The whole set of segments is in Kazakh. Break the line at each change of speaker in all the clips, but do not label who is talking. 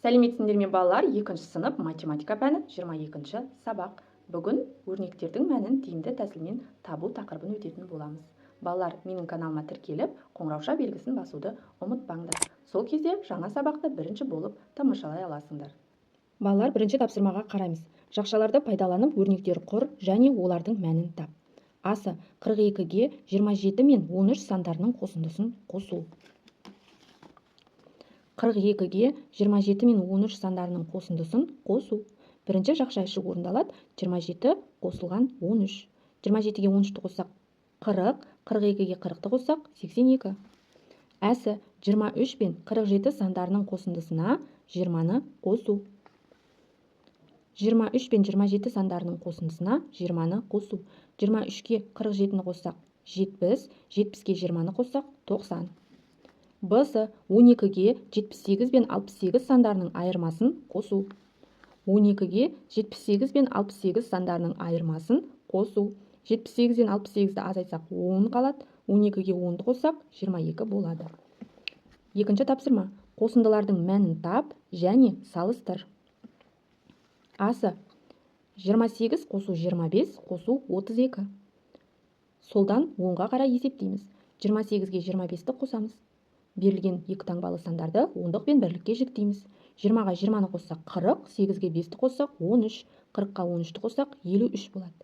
Сәлеметсіңдер ме балалар? 2 сынып математика пәні 22 сабақ. Бүгін өрнектердің мәнін тиімді тәсілмен табу тақырыбын өтетін боламыз. Балалар, менің каналыма тіркеліп, қоңырауша белгісін басуды ұмытпаңдар. Сол кезде жаңа сабақты бірінші болып тамашалай аласыңдар.
Балалар, бірінші тапсырмаға қараймыз. Жақшаларды пайдаланып өрнектер құр және олардың мәнін тап. Асы 42-ге 27 мен 13 сандарының қосындысын қосу. 42-ге 27 мен 13 сандарының қосындысын қосу. Бірінші жақша іші орындалады. 27 қосылған 13. 27-ге 13-ті қоссақ 40, 42-ге 40-ті қоссақ 82. Әсі 23 пен 47 сандарының қосындысына 20-ны қосу. 23 пен 27 сандарының қосындысына 20-ны қосу. 23-ке 47-ні қоссақ 70, 70-ке 20-ны қоссақ 90. Б-сы 12-ге 78 пен 68 сандарының айырмасын қосу. 12-ге 78 пен 68 сандарының айырмасын қосу. 78-ден 68-ді азайтсақ 10 қалады. 12-ге 10-ды қоссақ 22 болады. Екінші тапсырма. Қосындылардың мәнін тап және салыстыр. Асы 28 қосу 25 қосу 32. Солдан 10-ға қарай есептейміз. 28-ге 25-ті қосамыз. Берілген екі таңбалы сандарды ондық пен бірлікке жіктейміз. 20-ға 20-ны қоссақ 40, 8-ге 5-ті қоссақ 13, 40-қа 13-ті қоссақ 53 болады.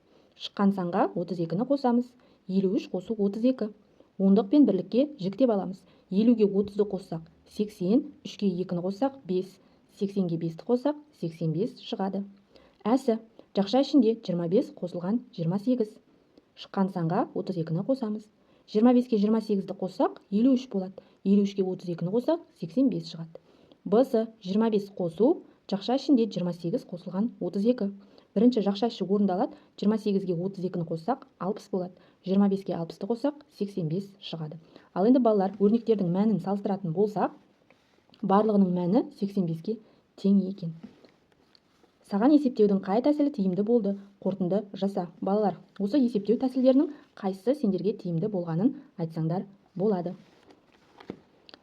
Шыққан санға 32-ні қосамыз. 53 қосу 32. Ондық пен бірлікке жіктеп аламыз. 50-ге 30-ды қоссақ 80, 3-ге 2-ні қоссақ 5, 80-ге 5-ті қоссақ 85 шығады. Әсі жақша ішінде 25 қосылған 28. Шыққан санға 32-ні қосамыз. 25-ке 28-ді қоссақ 53 болады. 53-ке 32-ні қоссақ 85 шығады. Б-сы 25 қосу, жақша ішінде 28 қосылған 32. Бірінші жақша іші орындалады. 28-ге 32-ні қоссақ 60 болады. 25-ке 60-ті қоссақ 85 шығады. Ал енді балалар, өрнектердің мәнін салыстыратын болсақ, барлығының мәні 85-ке тең екен. Саған есептеудің қай тәсілі тиімді болды? Қорытынды жаса. Балалар, осы есептеу тәсілдерінің қайсысы сендерге тиімді болғанын айтсаңдар болады.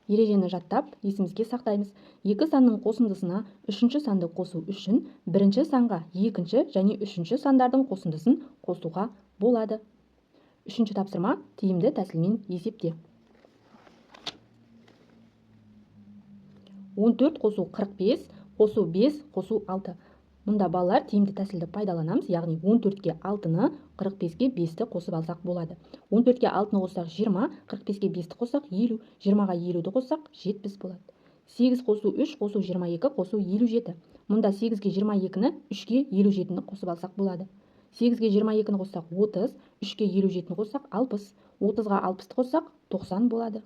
Ережені жаттап, есімізге сақтаймыз. Екі санның қосындысына үшінші санды қосу үшін бірінші санға екінші және үшінші сандардың қосындысын қосуға болады. Үшінші тапсырма тиімді тәсілмен есепте. 14 қосу 45, қосу 5, қосу 6. Мұнда балалар тиімді тәсілді пайдаланамыз, яғни 14-ке 6-ны, 45-ке 5-ті қосып алсақ болады. 14-ке 6-ны қоссақ 20, 45-ке 5-ті қоссақ 50, 20-ға 50-ді қоссақ 70 болады. 8 қосу 3, қосу 22, қосу 57. Мұнда 8-ге 22-ні, 3-ке 57-ні қосып алсақ болады. 8-ге 22-ні қоссақ 30, 3-ке 57-ні қоссақ 60, 30-ға 60-ті қоссақ 90 болады.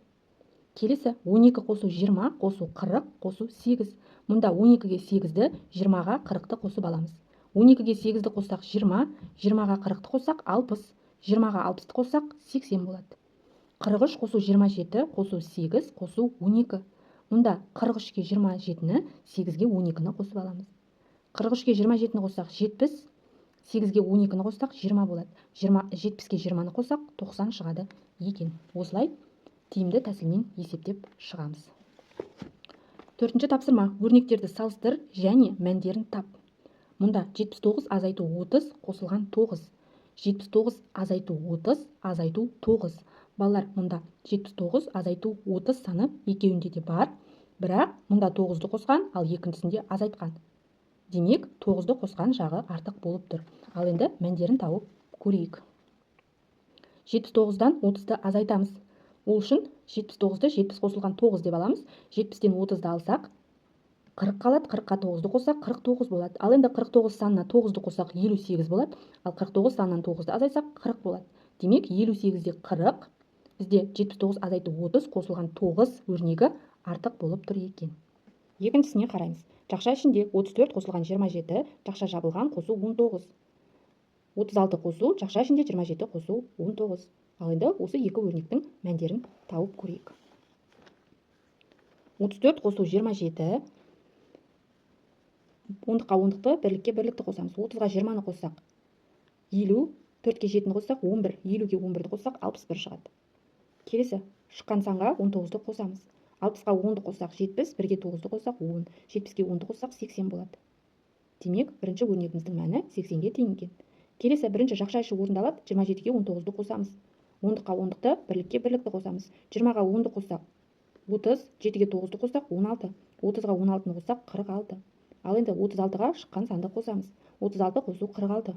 Келесі 12 қосу 20, қосу 40, қосу 8. Мұнда 12-ге 8-ді, 20-ға 40-ті қосып аламыз. 12-ге 8-ді қоссақ 20, 20-ға 40-ті қоссақ 60, 20-ға 60-ті қоссақ 80 болады. 43 қосу 27, қосу 8, қосу 12. Мұнда 43-ке 27-ні, 8-ге 12-ні қосып аламыз. 43-ке 27-ні қоссақ 70, 8-ге 12-ні қоссақ 20 болады. 70-ке 20-ні қоссақ 90 шығады екен. Осылай тиімді тәсілмен есептеп шығамыз. Төртінші тапсырма. Өрнектерді салыстыр және мәндерін тап. Мұнда 79 азайту 30 қосылған 9. 79 азайту 30 азайту 9. Балалар, мұнда 79 азайту 30 саны екеуінде де бар, бірақ мұнда 9-ды қосқан, ал екіншісінде азайтқан. Демек, 9-ды қосқан жағы артық болып тұр. Ал енді мәндерін тауып көрейік. 79-дан 30-ды азайтамыз. Ол үшін 79-ды 70 қосылған 9 деп аламыз. 70-тен 30-ды алсақ 40 қалады, 40-қа 9-ды қоссақ 49 болады. Ал енді 49 санына 9-ды қоссақ 58 болады. Ал 49 санынан 9-ды азайтсақ 40 болады. Демек 58-де 40, бізде 79 азайту 30 қосылған 9 өрнегі артық болып тұр екен. Екіншісіне қараймыз. Жақша ішінде 34 қосылған 27, жақша жабылған қосу 19. 36 қосу, жақша ішінде 27 қосу 19. Ал енді осы екі өрнектің мәндерін тауып көрейік. 34 қосу 27, ондыққа ондықты, бірлікке бірлікті қосамыз. 30-ға 20-ны қоссақ 50, 4-ке 7-ні қоссақ 11, 50-ге 11-ді қоссақ 61 шығады. Келесі, шыққан санға 19-ды қосамыз. 60-ға 10-ды қоссақ 70, 1-ге 9-ды қоссақ 10, 70-ге 10-ды қоссақ 80 болады. Демек, бірінші өрнегіміздің мәні 80-ге тең екен. Келесі бірінші жақшайшы орындалады. 27-ге 19-ды қосамыз. 10-ға 10-ды, бірлікке бірлікті қосамыз. 20-ға 10-ды қоссақ 30, 7-ге 9-ды қоссақ 16, 30-ға 16-ны қоссақ 46. Ал енді 36-ға шыққан санды қосамыз. 36 қосу 46.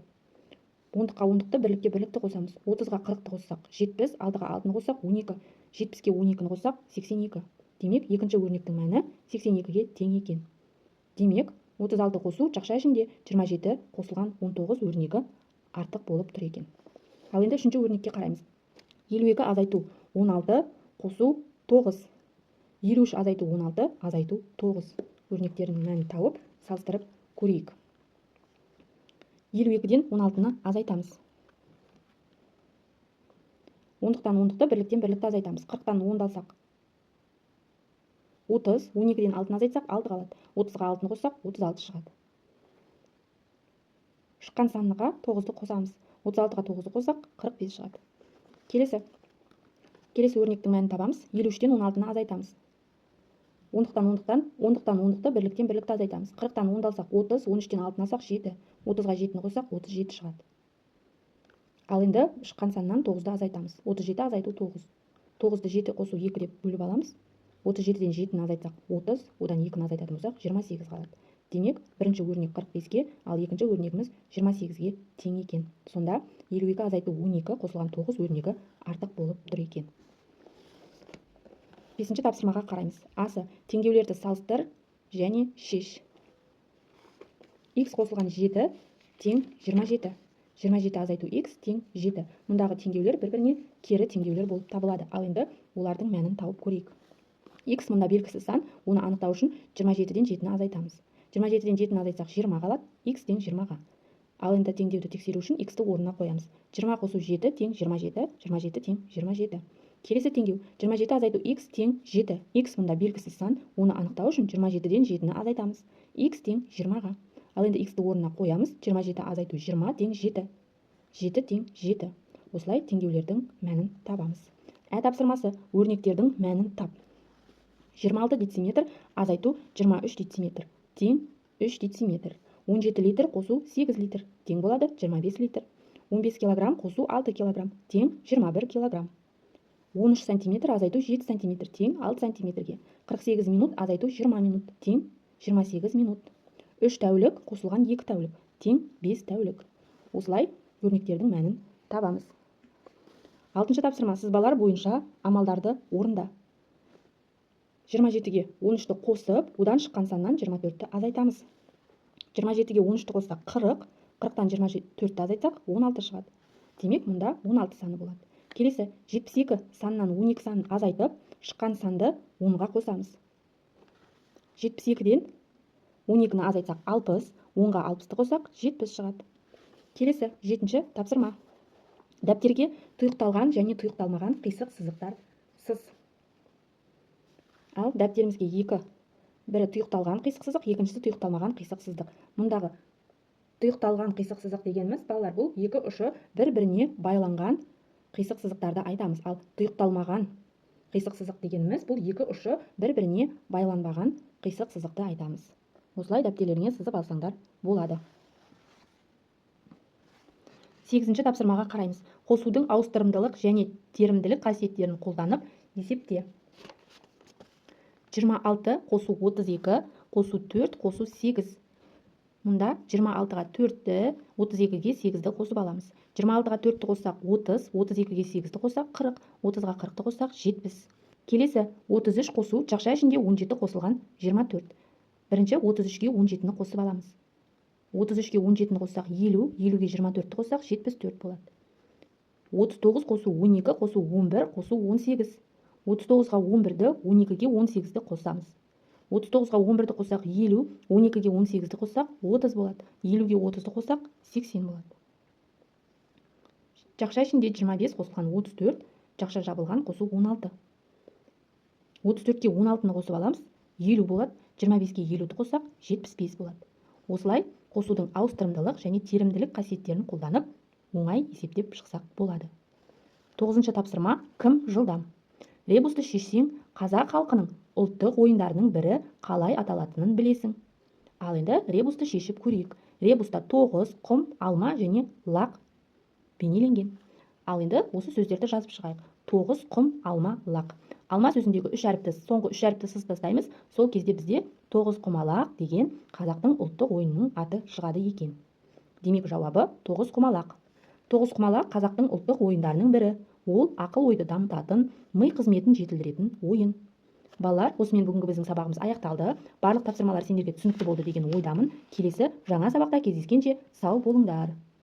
10-ға 10-ды, бірлікке бірлікті қосамыз. 30-ға 40-ты қоссақ 70, алдыға 6-ны қоссақ 12, 70-ге 12-ні қоссақ 82. Демек, екінші өрнектің мәні 82-ге тең екен. Демек, 36 қосу жақша ішінде 27 қосылған 19 өрнегі артық болып тұр екен. Ал енді үшінші өрнекке қараймыз. 52 азайту 16 қосу 9. 53 азайту 16 азайту 9. Өрнектерінің мәнін тауып, салыстырып көрейік. 52-ден 16-ны азайтамыз. 10-дан 10-ды, бірліктен бірлікті азайтамыз. 40-дан 10-ды алсақ 30, 12-ден 6-ны азайтсақ 6 қалады. 30-ға 6-ны қоссақ 36 шығады. Шыққан санға 9-ды қосамыз. 36-ға 9-ды қоссақ 45 шығады. Келесі өрнектің мәнін табамыз. 53-ден 16-ны азайтамыз. 10-дан 10-ды бірліктен бірлікті азайтамыз. 40-дан 10-ды алсақ 30, 13-ден 6-ны алсақ 7, 30-ға 7-ні қоссақ 37 шығады. Ал енді шыққан саннан 9-ды азайтамыз. 37 азайту 9. 9-ды 7 қосу 2 деп бөліп аламыз. 37-ден 7-ні азайтсақ 30, одан 2-ні азайтатын болсақ 28 қалады. Демек, бірінші өрнек 45-ге, ал екінші өрнегіміз 28-ге тең екен. Сонда 52 азайту 12 қосылған 9 өрнегі артық болып тұр екен. 5-ші тапсырмаға қараймыз. Асы теңдеулерді салыстыр және шеш. X қосылған 7 тең 27. 27 азайту x тең 7. Мұндағы теңдеулер бір-біріне кері теңдеулер болып табылады. Ал енді олардың мәнін тауып көрейік. X мұнда белгісіз сан, оны анықтау үшін 27-ден 7-ні азайтамыз. 27-ден 7-ні азайтсақ 20 қалады, x тең 20-ға. Ал енді теңдеуді тексеру үшін x-ті орнына қоямыз. 20 қосу 7 тең 27, 27 тең 27. Келесі теңдеу 27 азайту x тең 7. X мұнда белгісіз сан, оны анықтау үшін 27-ден 7-ні азайтамыз. x тең 20-ға. Ал енді x-ті орнына қоямыз. 27 азайту 20 тең 7. 7 тең 7. Осылай теңдеулердің мәнін табамыз. Тапсырмасы өрнектердің мәнін тап. 26 дециметр азайту 23 дециметр тең 3 дециметр. 17 литр қосу 8 литр тең болады 25 литр. 15 килограмм қосу 6 килограмм тең 21 килограмм. 13 сантиметр азайту 7 сантиметр тең 6 сантиметрге. 48 минут азайту 20 минут тең 28 минут. 3 тәулік қосылған 2 тәулік тең 5 тәулік. Осылай өрнектердің мәнін табамыз. 6-шы тапсырма сызбалар бойынша амалдарды орында. 27-ге 13-ті қосып, одан шыққан саннан 24-ті азайтамыз. 27-ге 13-ті қоссақ 40, 40-тан 24-ті азайтсақ 16 шығады. Демек, мұнда 16 саны болады. Келесі 72 саннан 12 санын азайтып, шыққан санды 10-ға қосамыз. 72-ден 12-ні азайтсақ 60, 10-ға 60-ты қоссақ 70 шығады. Келесі 7-ші тапсырма. Дәптерге тұйықталған және тұйықталмаған қисық сызықтар сыз. Ал дәптерімізге 2. Бірі тұйықталған қисық сызық, екіншісі тұйықталмаған қисық сыздық. Мұндағы тұйықталған қисық сызық дегеніміз, балалар, бұл екі ұшы бір-біріне байланған қисық сызықтарды айтамыз. Ал тұйықталмаған қисық сызық дегеніміз, бұл екі ұшы бір-біріне байланбаған қисық сызықты айтамыз. Осылай дәптерлеріңе сызып алсаңдар болады. 8-ші тапсырмаға қараймыз. Қосудың ауыстырымдылық және терімділік қасиеттерін қолданып есепте. 26 қосу 32, қосу 4, қосу 8. Мұнда 26-ға 4-ті, 32-ге 8-ді қосып аламыз. 26-ға 4-ті қоссақ 30, 32-ге 8-ді қоссақ 40, 30-ға 40-ті қоссақ 70. Келесі 33 қосу жақша ішінде 17 қосылған 24. Бірінші 33-ге 17-ні қосып аламыз. 33-ге 17-ні қоссақ 50, 50-ге 24-ті қоссақ 74 болады. 39 қосу 12, қосу 11, қосу 18. 39-ға 11-ді, 12-ге 18-ді қосамыз. 39-ға 11-ді қоссақ 50, 12-ге 18-ді қоссақ 30 болады. 50-ге 30-ды қоссақ 80 болады. Жақша ішінде 25 қосылған 34, жақша жабылған қосу 16. 34-ге 16-ны қосып аламыз, 50 болады. 25-ге 50-ді қоссақ 75 болады. Осылай қосудың ауыстырымдылық және терімділік қасиеттерін қолданып, оңай есептеп шықсақ болады. 9-шы тапсырма кім жылдам? Ребусты шешсең, қазақ халқының ұлттық ойындарының бірі қалай аталатынын білесің. Ал енді ребусты шешіп көрейік. Ребуста 9 құм, алма және лақ бейнеленген. Ал енді осы сөздерді жазып шығайық. 9 құм, алма, лақ. Алма сөзіндегі үш әріпті, соңғы үш әріпті сызып тастаймыз. Сол кезде бізде 9 құмалақ деген қазақтың ұлттық ойынының аты шығады екен. Демек жауабы 9 құмалақ. 9 құмалақ қазақтың ұлттық ойындарының бірі. Ол ақыл ойды дамытатын, ми қызметін жетілдіретін ойын. Балалар, осымен бүгінгі біздің сабағымыз аяқталды. Барлық тапсырмалар сендерге түсінікті болды деген ойдамын. Келесі жаңа сабақта кездескенше сау болыңдар.